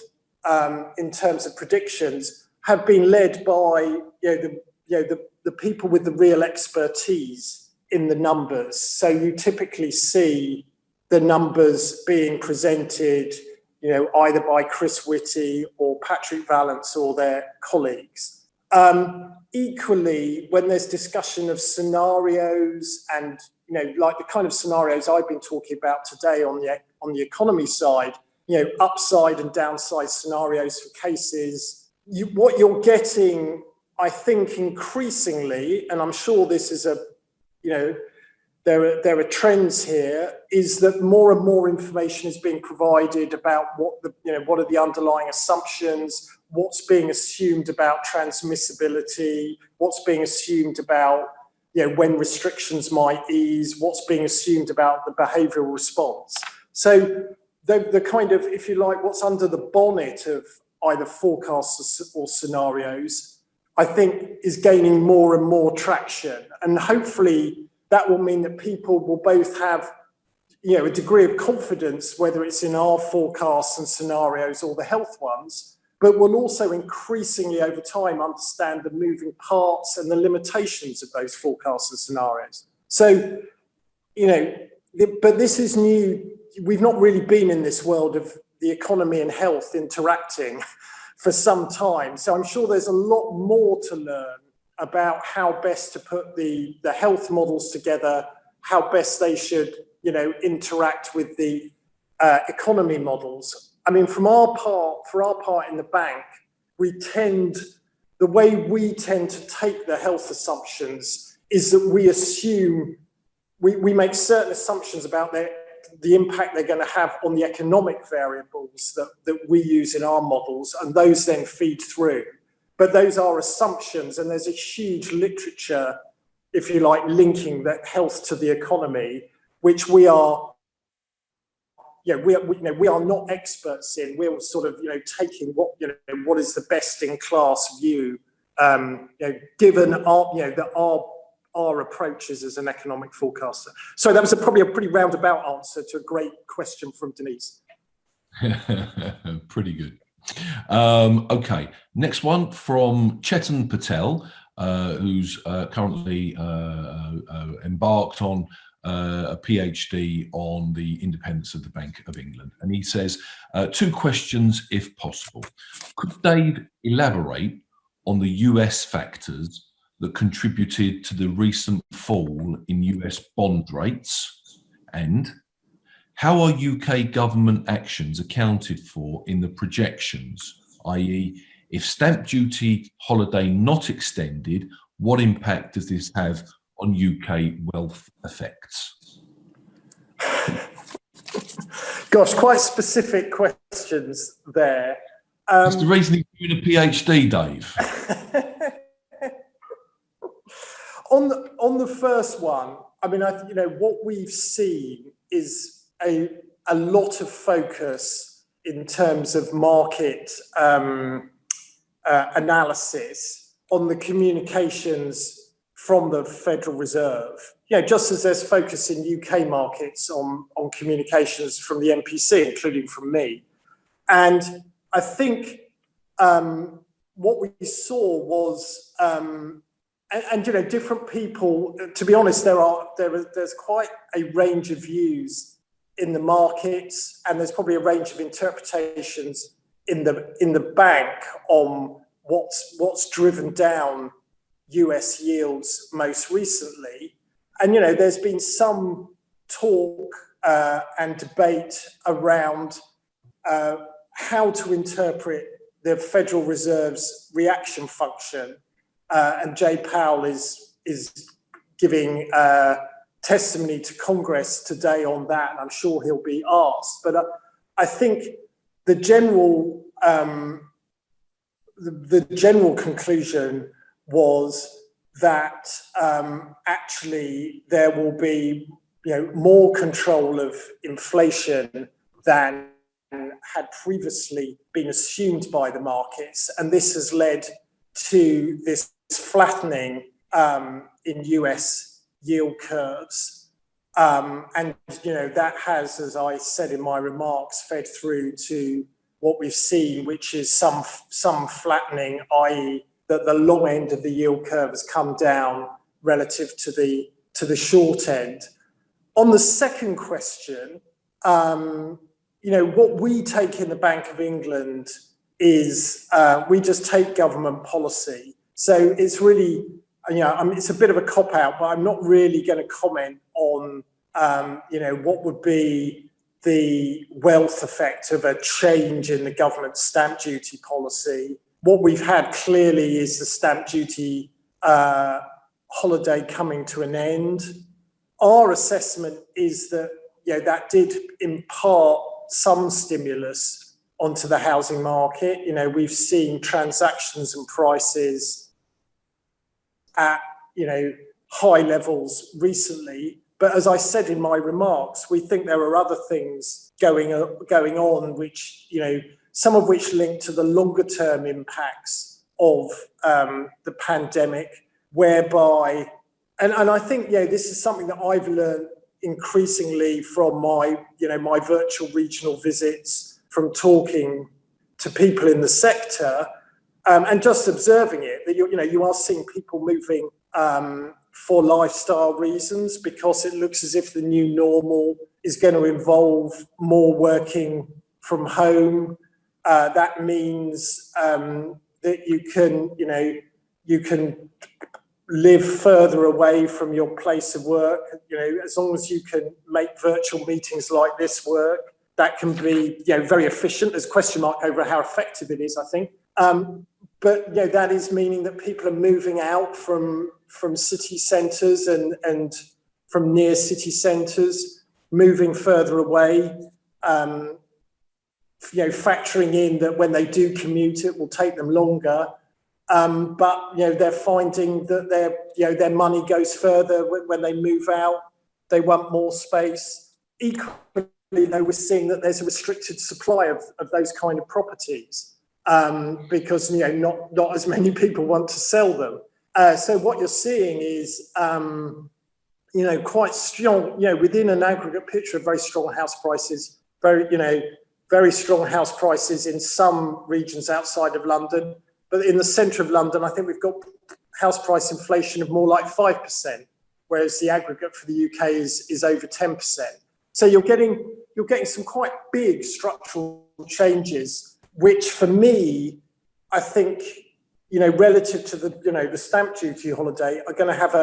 [SPEAKER 2] in terms of predictions, have been led by the people with the real expertise in the numbers. So you typically see the numbers being presented, you know, either by Chris Whitty or Patrick Vallance or their colleagues. Equally, when there's discussion of scenarios and, you know, like the kind of scenarios I've been talking about today on the economy side, you know, upside and downside scenarios for cases, what you're getting, I think, increasingly, and I'm sure this is you know, there are trends here, is that more and more information is being provided about what are the underlying assumptions, what's being assumed about transmissibility, what's being assumed about, you know, when restrictions might ease, what's being assumed about the behavioural response. So the kind of, if you like, what's under the bonnet of either forecasts or scenarios, I think is gaining more and more traction. And hopefully that will mean that people will both have, you know, a degree of confidence, whether it's in our forecasts and scenarios or the health ones, but will also increasingly over time understand the moving parts and the limitations of those forecasts and scenarios. So, you know, but this is new. We've not really been in this world of the economy and health interacting for some time. So I'm sure there's a lot more to learn about how best to put the health models together, how best they should, you know, interact with the economy models. I mean, for our part in the bank, the way we tend to take the health assumptions is that we assume, we make certain assumptions about the impact they're going to have on the economic variables that we use in our models, and those then feed through. But those are assumptions, and there's a huge literature, if you like, linking that health to the economy, which we are not experts in. We're sort of, you know, taking what is the best in class view, you know, given our approaches as an economic forecaster. So that was probably a pretty roundabout answer to a great question from Denise.
[SPEAKER 1] Pretty good. Okay, next one from Chetan Patel, who's currently embarked on a PhD on the independence of the Bank of England. And he says, 2 questions if possible. Could Dave elaborate on the US factors that contributed to the recent fall in US bond rates? And how are UK government actions accounted for in the projections, i.e., if stamp duty holiday not extended, what impact does this have on UK wealth effects?
[SPEAKER 2] Gosh, quite specific questions there.
[SPEAKER 1] It's the reason he's doing a PhD, Dave.
[SPEAKER 2] On the first one, I mean, what we've seen is a lot of focus in terms of market analysis on the communications from the Federal Reserve. Just as there's focus in UK markets on communications from the MPC, including from me. And I think what we saw was, different people, to be honest, there's quite a range of views in the markets, and there's probably a range of interpretations in the bank on what's driven down US yields most recently. And there's been some talk and debate around how to interpret the Federal Reserve's reaction function, and Jay Powell is giving testimony to Congress today on that, and I'm sure he'll be asked. But I think the general conclusion was that actually there will be more control of inflation than had previously been assumed by the markets, and this has led to this flattening in US yield curves, and that has, as I said in my remarks, fed through to what we've seen, which is some flattening, i.e., that the long end of the yield curve has come down relative to the short end. On the second question, what we take in the Bank of England is we just take government policy. So it's really, it's a bit of a cop-out, but I'm not really going to comment on, what would be the wealth effect of a change in the government stamp duty policy. What we've had clearly is the stamp duty holiday coming to an end. Our assessment is that, that did impart some stimulus onto the housing market. We've seen transactions and prices at, high levels recently. But as I said in my remarks, we think there are other things going on, which, some of which link to the longer term impacts of the pandemic, whereby, and I think, this is something that I've learned increasingly from my virtual regional visits, from talking to people in the sector, and just observing it, that you are seeing people moving for lifestyle reasons, because it looks as if the new normal is going to involve more working from home. That means that you can live further away from your place of work. As long as you can make virtual meetings like this work, that can be very efficient. There's a question mark over how effective it is, I think. But that is meaning that people are moving out from city centres and from near city centres, moving further away. Factoring in that when they do commute, it will take them longer. But they're finding that their money goes further when they move out. They want more space. Equally, we're seeing that there's a restricted supply of those kind of properties, because not as many people want to sell them. So what you're seeing is quite strong, within an aggregate picture of very strong house prices, very strong house prices in some regions outside of London. But in the centre of London, I think we've got house price inflation of more like 5%, whereas the aggregate for the UK is over 10%. So you're getting some quite big structural changes, which for me, I think relative to the stamp duty holiday are going to have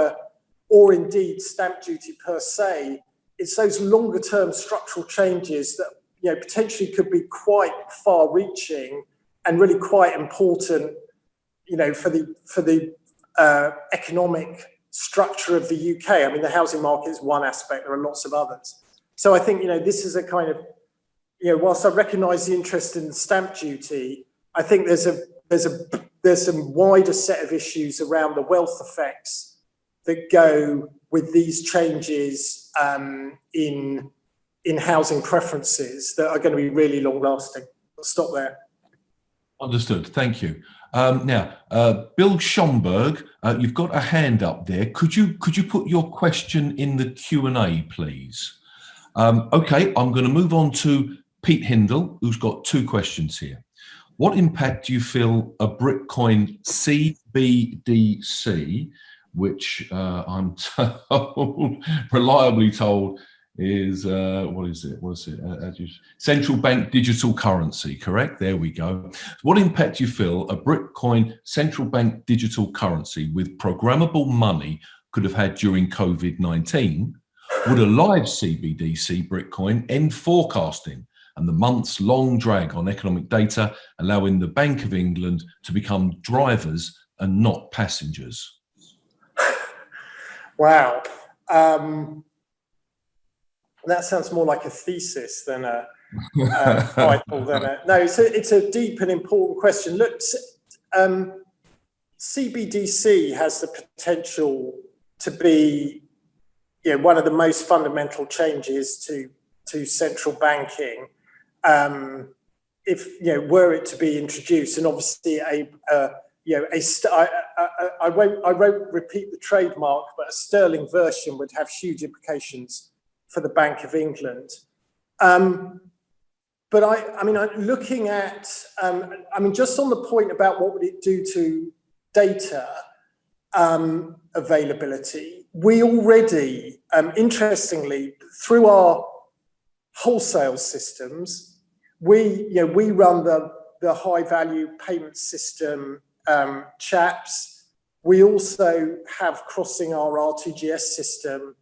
[SPEAKER 2] or indeed stamp duty per se. It's those longer term structural changes that, potentially could be quite far reaching and really quite important, for the economic structure of the UK. I mean, the housing market is one aspect, there are lots of others. So I think, this is a kind of, whilst I recognise the interest in the stamp duty, I think there's some wider set of issues around the wealth effects that go with these changes in housing preferences that are going to be really long lasting. I'll stop there.
[SPEAKER 1] Understood. Thank you. Now, Bill Schomburg, you've got a hand up there. Could you put your question in the Q&A, please? Okay, I'm going to move on to Pete Hindle, who's got two questions here. What impact do you feel a Bitcoin CBDC, which I'm told, reliably told, is what is it? Central bank digital currency, correct? There we go. What impact do you feel a Bitcoin central bank digital currency with programmable money could have had during COVID-19? Would a live CBDC Bitcoin end forecasting and the months-long drag on economic data, allowing the Bank of England to become drivers and not passengers?
[SPEAKER 2] Wow. That sounds more like a thesis than a title. No, it's a deep and important question. Look, CBDC has the potential to be one of the most fundamental changes to central banking. If were it to be introduced, and obviously I won't repeat the trademark, but a sterling version would have huge implications for the Bank of England. But looking at, just on the point about what would it do to data availability, we already, interestingly, through our wholesale systems, we run the high value payment system CHAPS. We also have, crossing our RTGS system,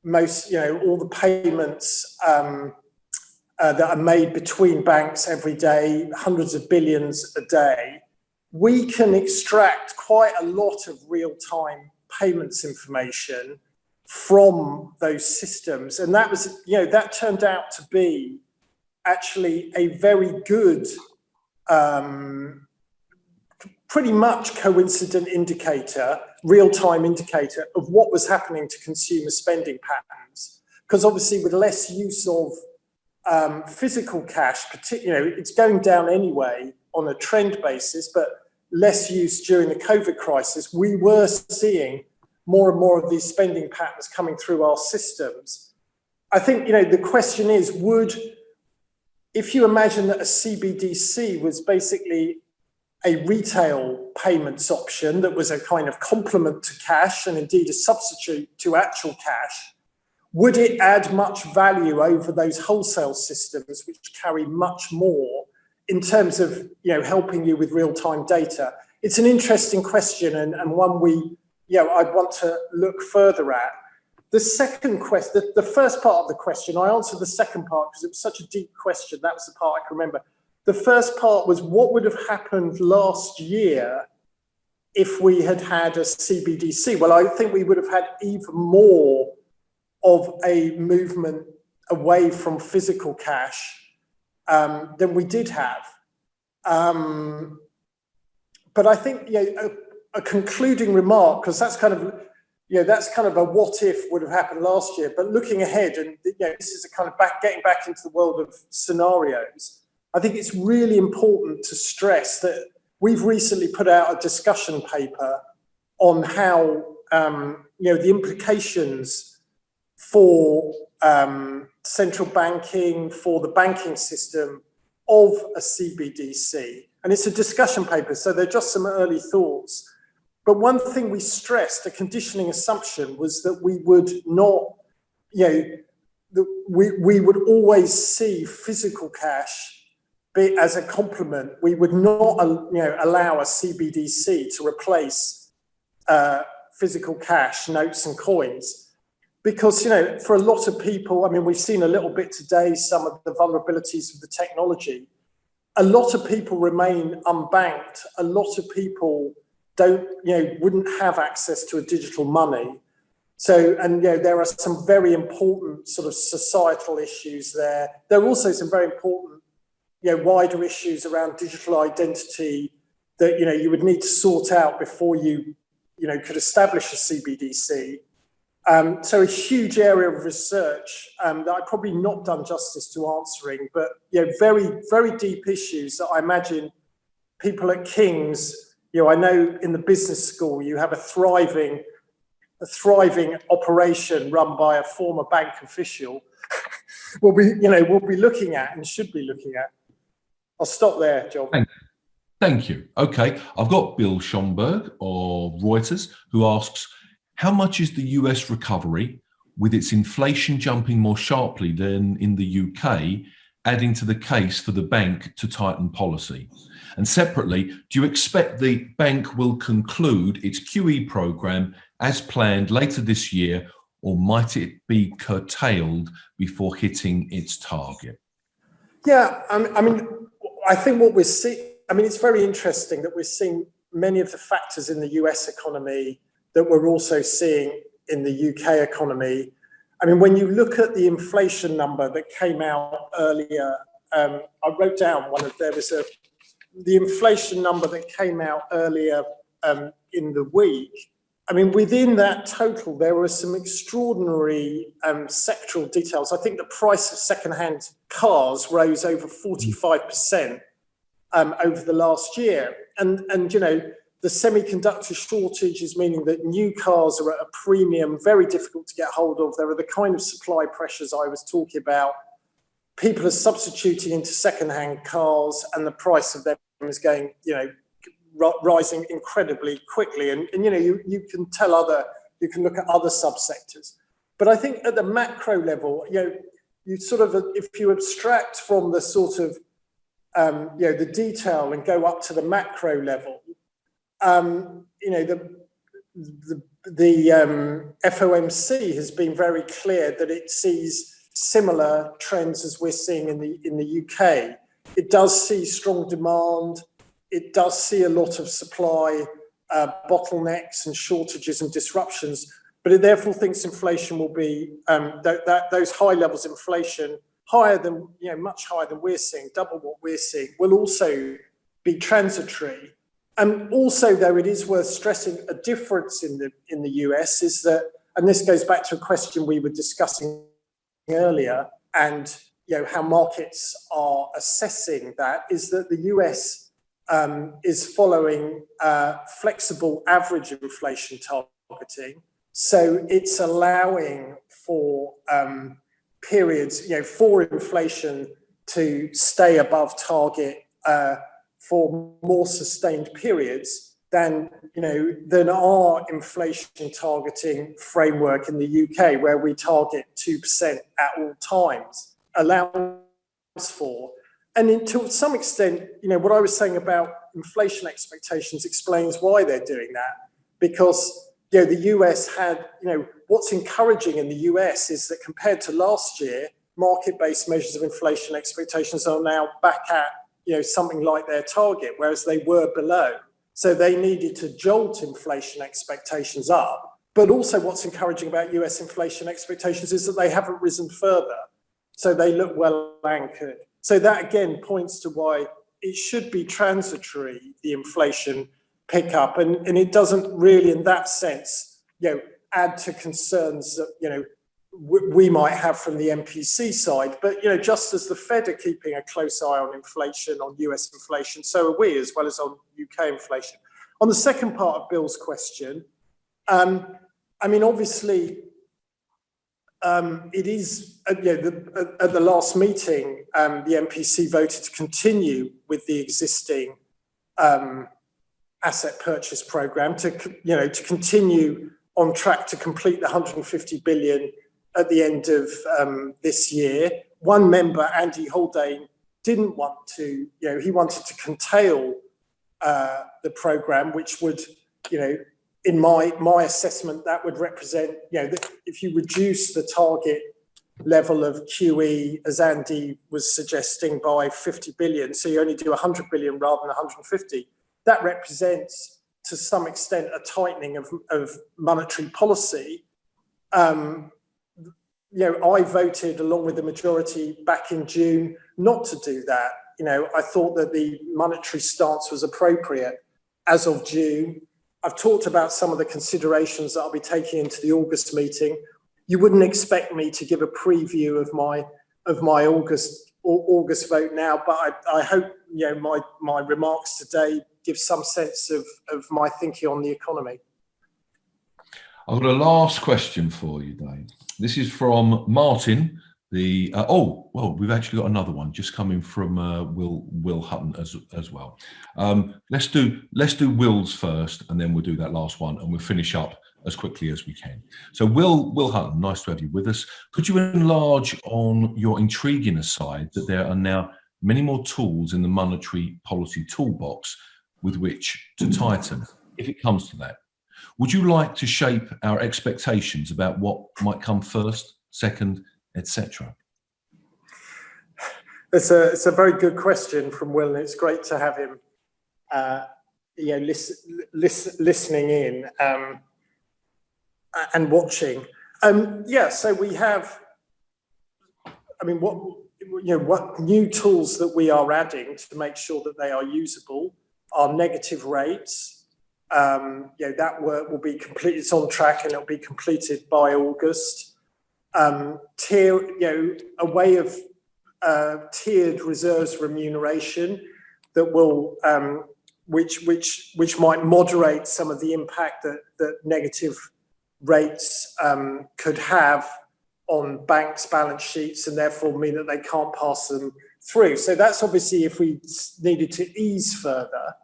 [SPEAKER 2] all the payments that are made between banks every day, hundreds of billions a day. We can extract quite a lot of real-time payments information from those systems, and that was, that turned out to be actually a very good, pretty much coincident indicator, real-time indicator of what was happening to consumer spending patterns. Because obviously with less use of physical cash, it's going down anyway on a trend basis, but less use during the COVID crisis, we were seeing more and more of these spending patterns coming through our systems. I think, the question is, if you imagine that a CBDC was basically a retail payments option that was a kind of complement to cash and indeed a substitute to actual cash, would it add much value over those wholesale systems which carry much more in terms of helping you with real-time data? It's an interesting question and one I'd want to look further at. The second question, the first part of the question, I answered the second part because it was such a deep question. That was the part I can remember. The first part was what would have happened last year if we had had a CBDC? Well, I think we would have had even more of a movement away from physical cash than we did have. But I think a concluding remark, because that's kind of a what if would have happened last year. But looking ahead, and this is a kind of getting back into the world of scenarios. I think it's really important to stress that we've recently put out a discussion paper on how the implications for central banking, for the banking system of a CBDC. And it's a discussion paper, so they're just some early thoughts. But one thing we stressed, a conditioning assumption, was that we would not, we would always see physical cash as a complement, we would not allow a CBDC to replace physical cash, notes and coins. Because, for a lot of people, I mean, we've seen a little bit today, some of the vulnerabilities of the technology. A lot of people remain unbanked. A lot of people wouldn't have access to a digital money. So, and there are some very important sort of societal issues there. There are also some very important, wider issues around digital identity that, you would need to sort out before you, could establish a CBDC. So a huge area of research that I've probably not done justice to answering, but very, very deep issues that I imagine people at King's, I know in the business school you have a thriving operation run by a former bank official. we'll be looking at and should be looking at. I'll stop there, John.
[SPEAKER 1] Thank you. Okay, I've got Bill Schomburg of Reuters who asks, how much is the US recovery, with its inflation jumping more sharply than in the UK, adding to the case for the bank to tighten policy? And separately, do you expect the bank will conclude its QE program as planned later this year, or might it be curtailed before hitting its target?
[SPEAKER 2] Yeah, I mean, I think what we're seeing, it's very interesting that we're seeing many of the factors in the US economy that we're also seeing in the UK economy. I mean, when you look at the inflation number that came out earlier, I wrote down the inflation number that came out earlier in the week. I mean, within that total, there were some extraordinary sectoral details. I think the price of second-hand cars rose over 45% over the last year. And the semiconductor shortage is meaning that new cars are at a premium, very difficult to get hold of. There are the kind of supply pressures I was talking about. People are substituting into second-hand cars, and the price of them is going, rising incredibly quickly. And you can you can look at other subsectors. But I think at the macro level, you sort of, if you abstract from the sort of, the detail and go up to the macro level, the FOMC has been very clear that it sees similar trends as we're seeing in the UK. It does see strong demand. It does see a lot of supply bottlenecks and shortages and disruptions, but it therefore thinks inflation will be those high levels of inflation, higher than much higher than we're seeing, double what we're seeing, will also be transitory. And also, though, it is worth stressing a difference in the US is that, and this goes back to a question we were discussing earlier, and how markets are assessing that, is that the US is following flexible average inflation targeting. So it's allowing for periods, for inflation to stay above target for more sustained periods than our inflation targeting framework in the UK, where we target 2% at all times, allows for. And to some extent, what I was saying about inflation expectations explains why they're doing that. Because the US had, what's encouraging in the US is that compared to last year, market-based measures of inflation expectations are now back at something like their target, whereas they were below. So they needed to jolt inflation expectations up. But also what's encouraging about US inflation expectations is that they haven't risen further. So they look well anchored. So that again points to why it should be transitory, the inflation pickup. And it doesn't really, in that sense, add to concerns that, we might have from the MPC side. But, just as the Fed are keeping a close eye on inflation, on US inflation, so are we, as well as on UK inflation. On the second part of Bill's question, obviously, it is, at the last meeting, the MPC voted to continue with the existing asset purchase program, to continue on track to complete the 150 billion at the end of this year. One member, Andy Haldane, didn't want to, he wanted to curtail the programme, which would, in my assessment, that would represent, that if you reduce the target level of QE, as Andy was suggesting, by 50 billion, so you only do 100 billion rather than 150, that represents, to some extent, a tightening of monetary policy. I voted along with the majority back in June not to do that. I thought that the monetary stance was appropriate as of June. I've talked about some of the considerations that I'll be taking into the August meeting. You wouldn't expect me to give a preview of my August vote now, but I hope my remarks today give some sense of my thinking on the economy.
[SPEAKER 1] I've got a last question for you, Dave. This is from Martin. We've actually got another one just coming from Will Hutton as well. Let's do Will's first, and then we'll do that last one, and we'll finish up as quickly as we can. So Will Hutton, nice to have you with us. Could you enlarge on your intriguing aside that there are now many more tools in the monetary policy toolbox with which to tighten, if it comes to that? Would you like to shape our expectations about what might come first, second, etc.?
[SPEAKER 2] It's a very good question from Will, and it's great to have him listening in and watching. So we have, what new tools that we are adding to make sure that they are usable are negative rates. That work will be completed, it's on track, and it'll be completed by August. A way of tiered reserves remuneration that will, which might moderate some of the impact that negative rates could have on banks' balance sheets, and therefore mean that they can't pass them through. So that's obviously if we needed to ease further.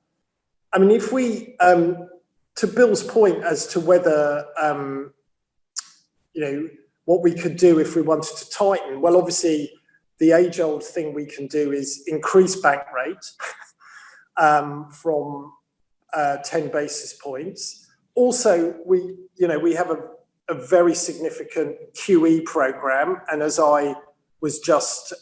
[SPEAKER 2] If we, to Bill's point as to whether, what we could do if we wanted to tighten, well, obviously the age-old thing we can do is increase bank rate from 10 basis points. Also, we have a very significant QE program, and as I was just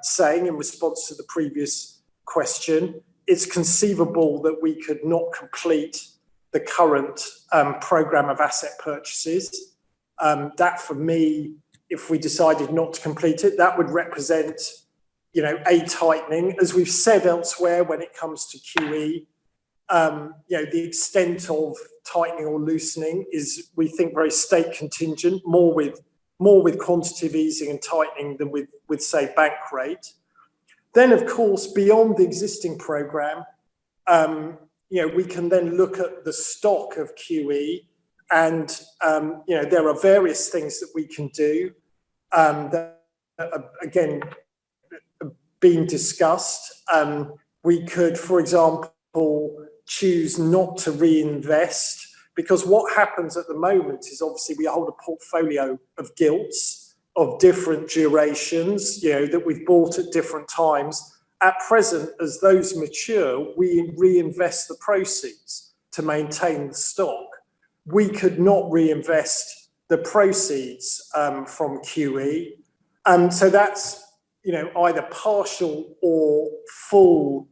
[SPEAKER 2] saying in response to the previous question, it's conceivable that we could not complete the current program of asset purchases. That, for me, if we decided not to complete it, that would represent, a tightening. As we've said elsewhere, when it comes to QE, the extent of tightening or loosening is, we think, very state contingent, more with quantitative easing and tightening than with say, bank rate. Then, of course, beyond the existing program, we can then look at the stock of QE, and there are various things that we can do that are, again, being discussed. We could, for example, choose not to reinvest, because what happens at the moment is obviously we hold a portfolio of gilts of different durations, that we've bought at different times. At present, as those mature, we reinvest the proceeds to maintain the stock. We could not reinvest the proceeds from QE. So that's, either partial or full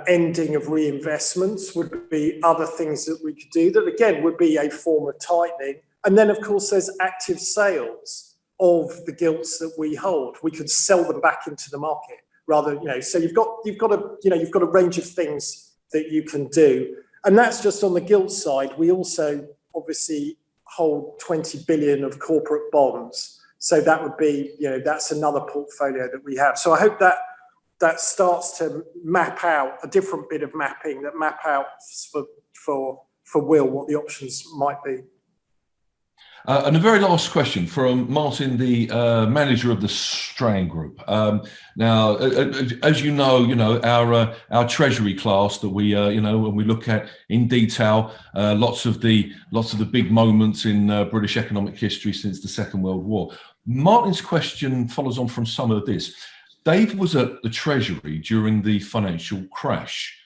[SPEAKER 2] ending of reinvestments would be other things that we could do that, again, would be a form of tightening. And then, of course, there's active sales of the gilts that we hold. We could sell them back into the market rather, so you've got a range of things that you can do. And that's just on the gilt side. We also obviously hold 20 billion of corporate bonds. So that would be, that's another portfolio that we have. So I hope that starts to map out a different bit of mapping that map out for Will what the options might be.
[SPEAKER 1] And a very last question from Martin, the manager of the Strand Group. Now, as you know, our treasury class that we, when we look at in detail, lots of the big moments in British economic history since the Second World War. Martin's question follows on from some of this. Dave was at the Treasury during the financial crash.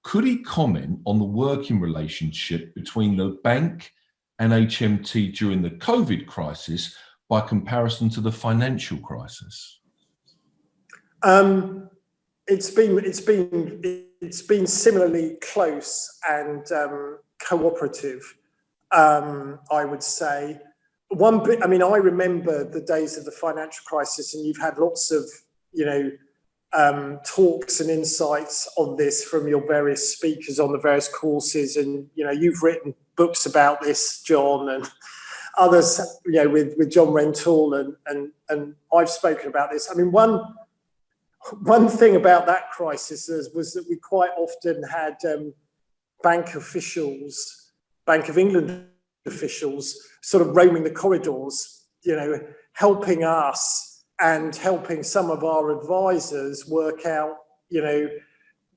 [SPEAKER 1] Could he comment on the working relationship between the bank and HMT during the COVID crisis by comparison to the financial crisis?
[SPEAKER 2] It's been similarly close and cooperative, I would say. One bit, I mean, I remember the days of the financial crisis, and you've had lots of, talks and insights on this from your various speakers on the various courses, and you've written books about this, John, and others, with John Rentoul, and I've spoken about this. I mean, one thing about that crisis was that we quite often had bank officials, Bank of England officials, sort of roaming the corridors, helping us and helping some of our advisors work out,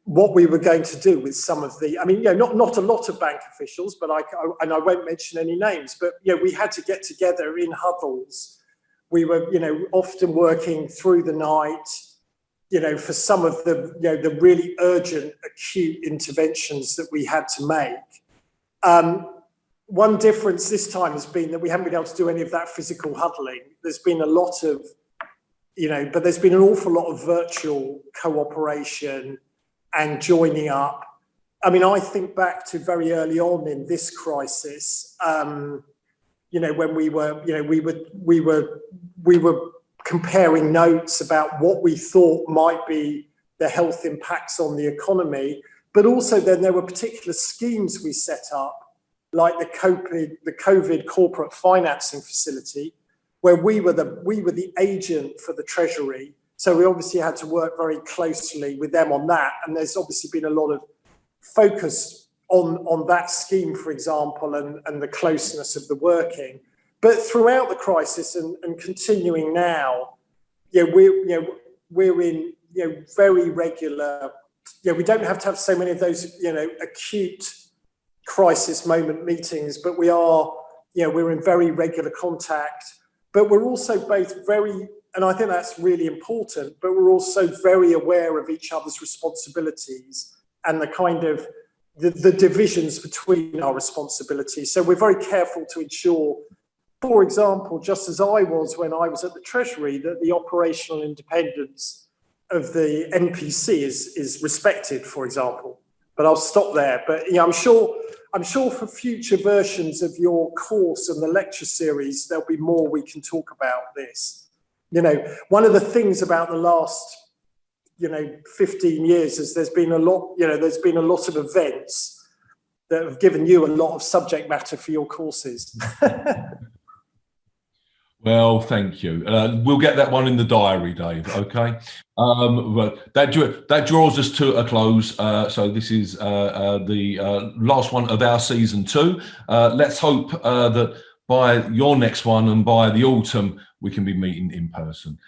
[SPEAKER 2] what we were going to do with some of the, I mean, not a lot of bank officials, but I won't mention any names, but we had to get together in huddles. We were, often working through the night, for some of the really urgent, acute interventions that we had to make. One difference this time has been that we haven't been able to do any of that physical huddling. There's been a lot of, but there's been an awful lot of virtual cooperation and joining up. I mean, I think back to very early on in this crisis, when we were comparing notes about what we thought might be the health impacts on the economy, but also then there were particular schemes we set up, like the COVID corporate financing facility, where we were the agent for the Treasury. So we obviously had to work very closely with them on that. And there's obviously been a lot of focus on that scheme, for example, and the closeness of the working. But throughout the crisis and continuing now, we're in very regular. We don't have to have so many of those acute crisis moment meetings, but we are we're in very regular contact. But we're also both very, and I think that's really important, but we're also very aware of each other's responsibilities and the kind of the divisions between our responsibilities. So we're very careful to ensure, for example, just as I was when I was at the Treasury, that the operational independence of the NPC is respected, for example. But I'll stop there. But I'm sure for future versions of your course and the lecture series, there'll be more we can talk about this. One of the things about the last 15 years is there's been a lot of events that have given you a lot of subject matter for your courses.
[SPEAKER 1] Well, thank you. We'll get that one in the diary, Dave. Okay. But that draws us to a close. So this is the last one of our season 2. Let's hope that by your next one and by the autumn, we can be meeting in person.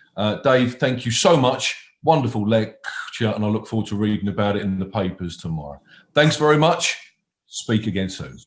[SPEAKER 1] Dave, thank you so much. Wonderful lecture, and I look forward to reading about it in the papers tomorrow. Thanks very much. Speak again soon.